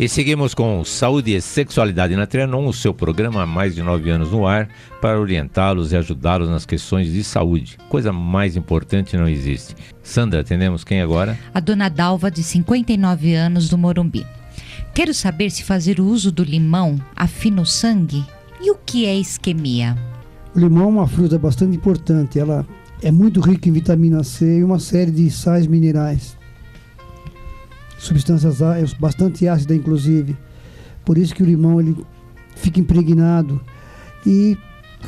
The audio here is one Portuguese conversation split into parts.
E seguimos com Saúde e Sexualidade na Trianon, o seu programa há mais de 9 anos no ar, para orientá-los e ajudá-los nas questões de saúde. Coisa mais importante não existe. Sandra, atendemos quem agora? A dona Dalva, de 59 anos, do Morumbi. Quero saber se fazer o uso do limão afina o sangue e o que é isquemia. O limão é uma fruta bastante importante. Ela é muito rica em vitamina C e uma série de sais minerais. Substâncias bastante ácidas, inclusive. Por isso que o limão ele fica impregnado. E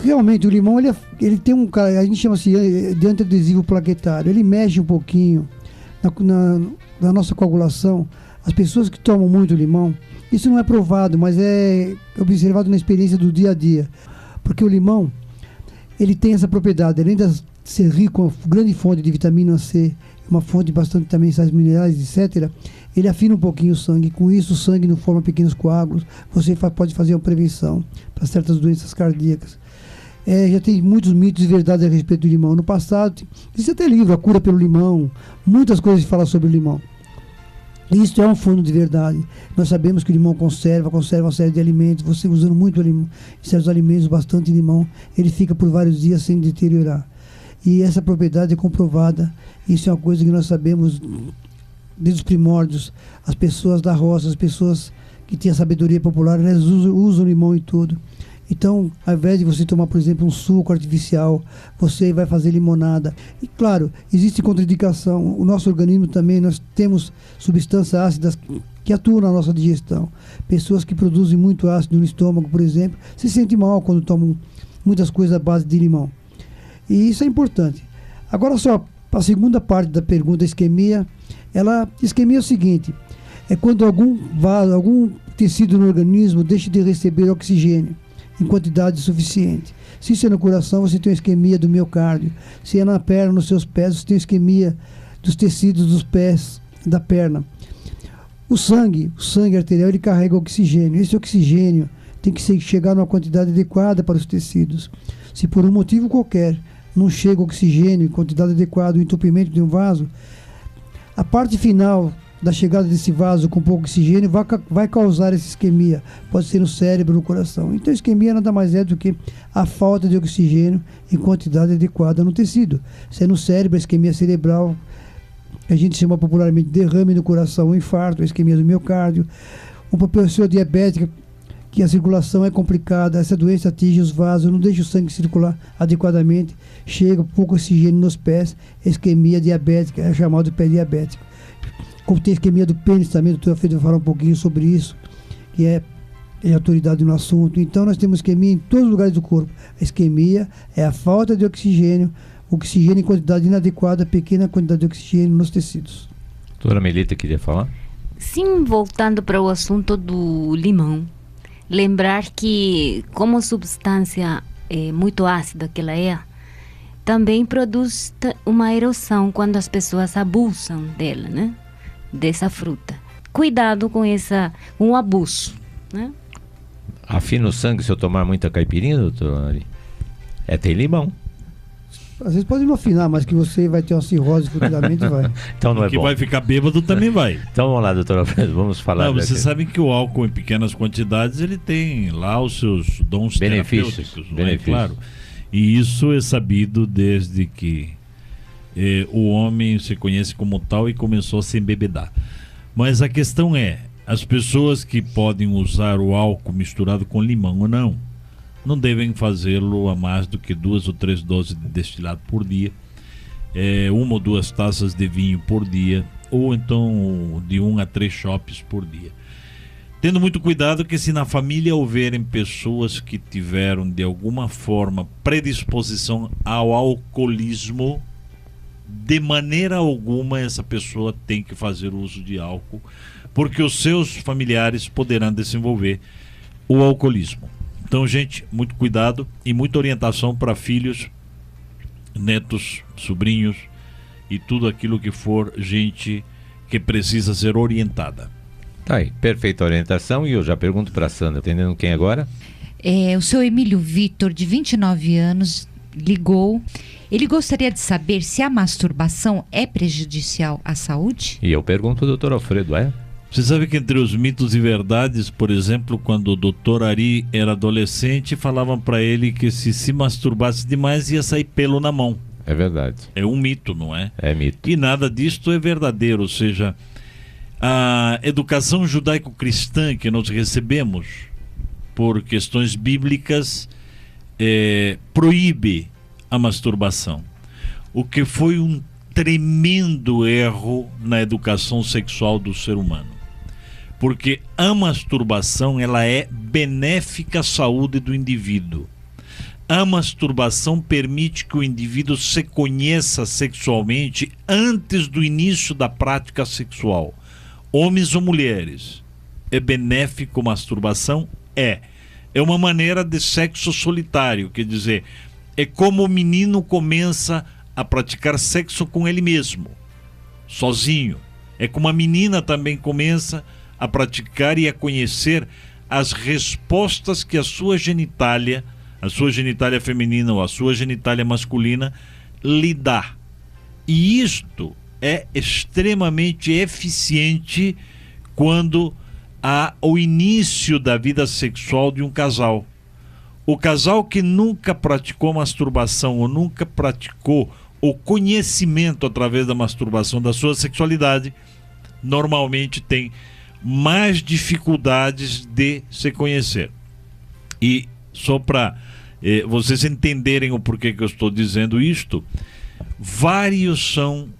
realmente o limão ele tem a gente chama assim de antiadesivo plaquetário. Ele mexe um pouquinho na nossa coagulação. As pessoas que tomam muito limão, isso não é provado, mas é observado na experiência do dia a dia. Porque o limão, ele tem essa propriedade, além de ser rico, uma grande fonte de vitamina C, uma fonte bastante também de sais minerais, etc., ele afina um pouquinho o sangue. Com isso, o sangue não forma pequenos coágulos. Você pode fazer uma prevenção para certas doenças cardíacas. Já tem muitos mitos e verdades a respeito do limão. No passado, existe até livro, A Cura pelo Limão, muitas coisas que falam sobre o limão. Isso é um fundo de verdade. Nós sabemos que o limão conserva uma série de alimentos. Você usando muito limão, certos alimentos, bastante limão, ele fica por vários dias sem deteriorar. E essa propriedade é comprovada. Isso é uma coisa que nós sabemos desde os primórdios. As pessoas da roça, as pessoas que têm a sabedoria popular, elas usam limão em tudo. Então, ao invés de você tomar, por exemplo, um suco artificial, você vai fazer limonada. E, claro, existe contraindicação. O nosso organismo também, nós temos substâncias ácidas que atuam na nossa digestão. Pessoas que produzem muito ácido no estômago, por exemplo, se sentem mal quando tomam muitas coisas à base de limão. E isso é importante. Agora, só a segunda parte da pergunta, isquemia. Isquemia é o seguinte, é quando algum tecido no organismo deixa de receber oxigênio em quantidade suficiente. Se isso é no coração, você tem uma isquemia do miocárdio. Se é na perna, nos seus pés, você tem isquemia dos tecidos dos pés, da perna. O sangue arterial, ele carrega oxigênio. Esse oxigênio tem que chegar numa quantidade adequada para os tecidos. Se por um motivo qualquer não chega oxigênio em quantidade adequada, o entupimento de um vaso, a parte final da chegada desse vaso com pouco oxigênio vai causar essa isquemia. Pode ser no cérebro, no coração. Então, a isquemia nada mais é do que a falta de oxigênio em quantidade adequada no tecido. Se é no cérebro, a isquemia cerebral, a gente chama popularmente derrame no coração, um infarto, a isquemia do miocárdio. Uma pessoa diabética, que a circulação é complicada, essa doença atinge os vasos, não deixa o sangue circular adequadamente, chega pouco oxigênio nos pés, isquemia diabética, é chamado de pé diabético. Como tem isquemia do pênis também, o Dr. Alfredo vai falar um pouquinho sobre isso, que é autoridade no assunto. Então nós temos isquemia em todos os lugares do corpo. A isquemia é a falta de oxigênio em quantidade inadequada, pequena quantidade de oxigênio nos tecidos. Doutora Melita queria falar? Sim, voltando para o assunto do limão, lembrar que como substância muito ácida que ela é, também produz uma erosão quando as pessoas abusam dela, né? Dessa fruta. Cuidado com o abuso, né? Afina o sangue se eu tomar muita caipirinha, doutor? Tem limão. Às vezes pode não afinar, mas que você vai ter uma cirrose futuramente, vai. Então não é que bom. Vai ficar bêbado também vai. Então vamos lá, doutor Alfredo, vamos falar. Não, vocês sabem que o álcool em pequenas quantidades, ele tem lá os seus dons terapêuticos, benefícios. Claro. E isso é sabido desde que o homem se conhece como tal e começou a se embebedar. Mas a questão é, as pessoas que podem usar o álcool misturado com limão ou não devem fazê-lo a mais do que 2 ou 3 doses de destilado por dia, 1 ou 2 taças de vinho por dia, ou então de 1 a 3 chopes por dia. Tendo muito cuidado que se na família houverem pessoas que tiveram de alguma forma predisposição ao alcoolismo, de maneira alguma essa pessoa tem que fazer uso de álcool, porque os seus familiares poderão desenvolver o alcoolismo. Então, gente, muito cuidado e muita orientação para filhos, netos, sobrinhos e tudo aquilo que for gente que precisa ser orientada. Tá aí, perfeita orientação. E eu já pergunto para a Sandra, entendendo quem agora? O seu Emílio Vitor, de 29 anos, ligou. Ele gostaria de saber se a masturbação é prejudicial à saúde? E eu pergunto ao doutor Alfredo, Você sabe que entre os mitos e verdades, por exemplo, quando o Dr. Ari era adolescente, falavam para ele que se masturbasse demais ia sair pelo na mão. É verdade. É um mito, não é? É mito. E nada disto é verdadeiro, ou seja, a educação judaico-cristã que nós recebemos por questões bíblicas proíbe a masturbação, o que foi um tremendo erro na educação sexual do ser humano, porque a masturbação ela é benéfica à saúde do indivíduo. A masturbação permite que o indivíduo se conheça sexualmente antes do início da prática sexual. Homens ou mulheres, é benéfico a masturbação? É uma maneira de sexo solitário, quer dizer, é como o menino começa a praticar sexo com ele mesmo, sozinho. É como a menina também começa a praticar e a conhecer as respostas que a sua genitália feminina ou a sua genitália masculina lhe dá. E isto é extremamente eficiente quando há o início da vida sexual de um casal. O casal que nunca praticou masturbação ou nunca praticou o conhecimento através da masturbação da sua sexualidade, normalmente tem mais dificuldades de se conhecer. E só para vocês entenderem o porquê que eu estou dizendo isto, vários são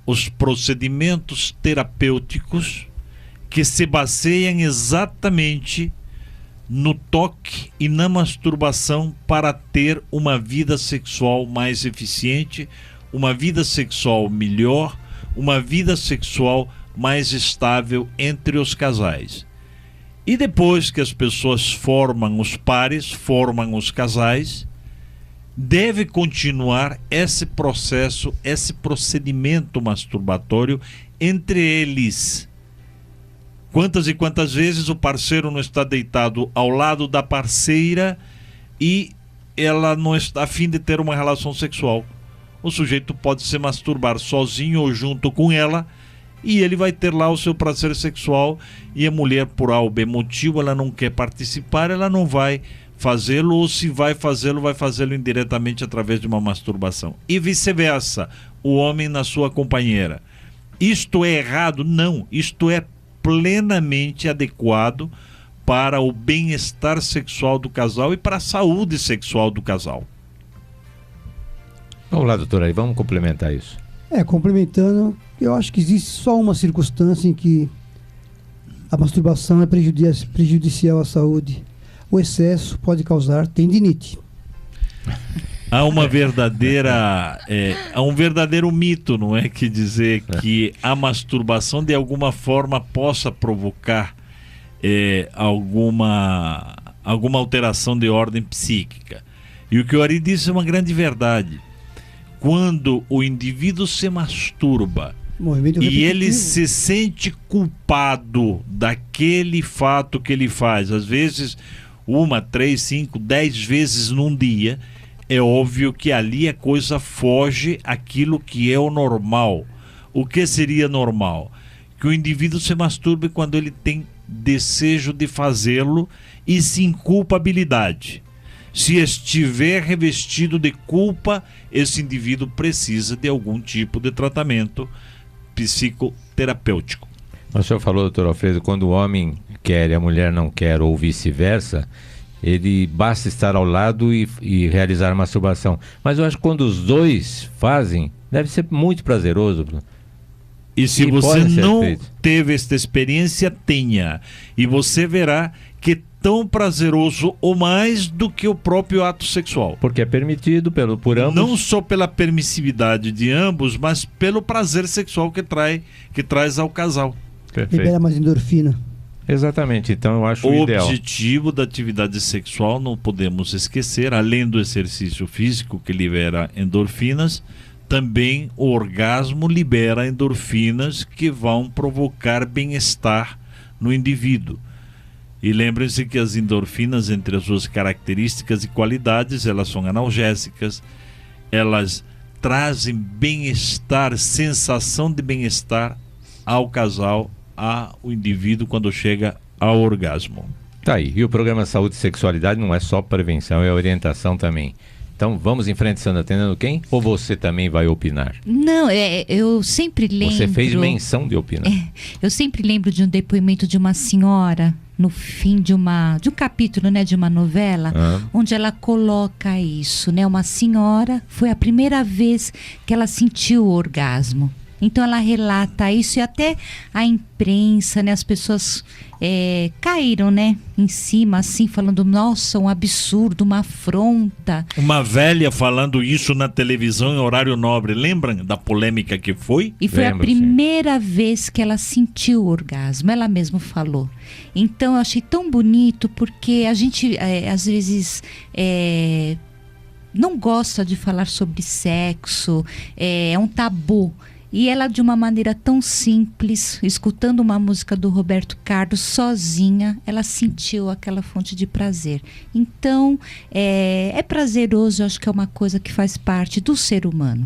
os procedimentos terapêuticos que se baseiam exatamente no toque e na masturbação para ter uma vida sexual mais eficiente, uma vida sexual melhor, uma vida sexual mais estável entre os casais. E depois que as pessoas formam os pares, formam os casais, deve continuar esse processo, esse procedimento masturbatório entre eles. Quantas e quantas vezes o parceiro não está deitado ao lado da parceira e ela não está a fim de ter uma relação sexual? O sujeito pode se masturbar sozinho ou junto com ela e ele vai ter lá o seu prazer sexual, e a mulher, por A ou B motivo, ela não quer participar, ela não vai fazê-lo, ou se vai fazê-lo, vai fazê-lo indiretamente através de uma masturbação. E vice-versa, o homem na sua companheira. Isto é errado? Não, isto é plenamente adequado para o bem-estar sexual do casal e para a saúde sexual do casal. Vamos lá, doutora, aí vamos complementar isso. Complementando, eu acho que existe só uma circunstância em que a masturbação é prejudicial à saúde. O excesso pode causar tendinite. Há uma verdadeira, há um verdadeiro mito, não é, que dizer que a masturbação de alguma forma possa provocar alguma alteração de ordem psíquica. E o que o Ari disse é uma grande verdade. Quando o indivíduo se masturba e ele se sente culpado daquele fato que ele faz, às vezes 1, 3, 5, 10 vezes num dia, é óbvio que ali a coisa foge àquilo que é o normal. O que seria normal? Que o indivíduo se masturbe quando ele tem desejo de fazê-lo e sem culpabilidade. Se estiver revestido de culpa, esse indivíduo precisa de algum tipo de tratamento psicoterapêutico. O senhor falou, doutor Alfredo, quando o homem quer e a mulher não quer, ou vice-versa, ele basta estar ao lado e realizar a masturbação. Mas eu acho que quando os dois fazem, deve ser muito prazeroso. E se você não teve esta experiência, tenha. E você verá que é tão prazeroso ou mais do que o próprio ato sexual. Porque é permitido por ambos. Não só pela permissividade de ambos, mas pelo prazer sexual que traz ao casal. Perfeito. Libera mais endorfina. Exatamente, então eu acho o ideal. O objetivo da atividade sexual, não podemos esquecer, além do exercício físico que libera endorfinas, também o orgasmo libera endorfinas que vão provocar bem-estar no indivíduo. E lembrem-se que as endorfinas, entre as suas características e qualidades, elas são analgésicas, elas trazem bem-estar, sensação de bem-estar ao casal ao indivíduo quando chega ao orgasmo. Tá aí. E o programa Saúde e Sexualidade não é só prevenção, é orientação também. Então vamos em frente, Sandra, atendendo quem? Ou você também vai opinar? Não, eu sempre lembro... Você fez menção de opinar. Eu sempre lembro de um depoimento de uma senhora no fim de um capítulo, né, de uma novela, onde ela coloca isso, né? Uma senhora, foi a primeira vez que ela sentiu o orgasmo. Então ela relata isso e até a imprensa, né, as pessoas caíram, né, em cima, assim, falando, nossa, um absurdo, uma afronta. Uma velha falando isso na televisão em horário nobre, lembram da polêmica que foi? E foi a primeira vez que ela sentiu o orgasmo, ela mesma falou. Então eu achei tão bonito, porque a gente, às vezes... não gosta de falar sobre sexo, é um tabu. E ela, de uma maneira tão simples, escutando uma música do Roberto Carlos, sozinha, ela sentiu aquela fonte de prazer. Então, é prazeroso, eu acho que é uma coisa que faz parte do ser humano.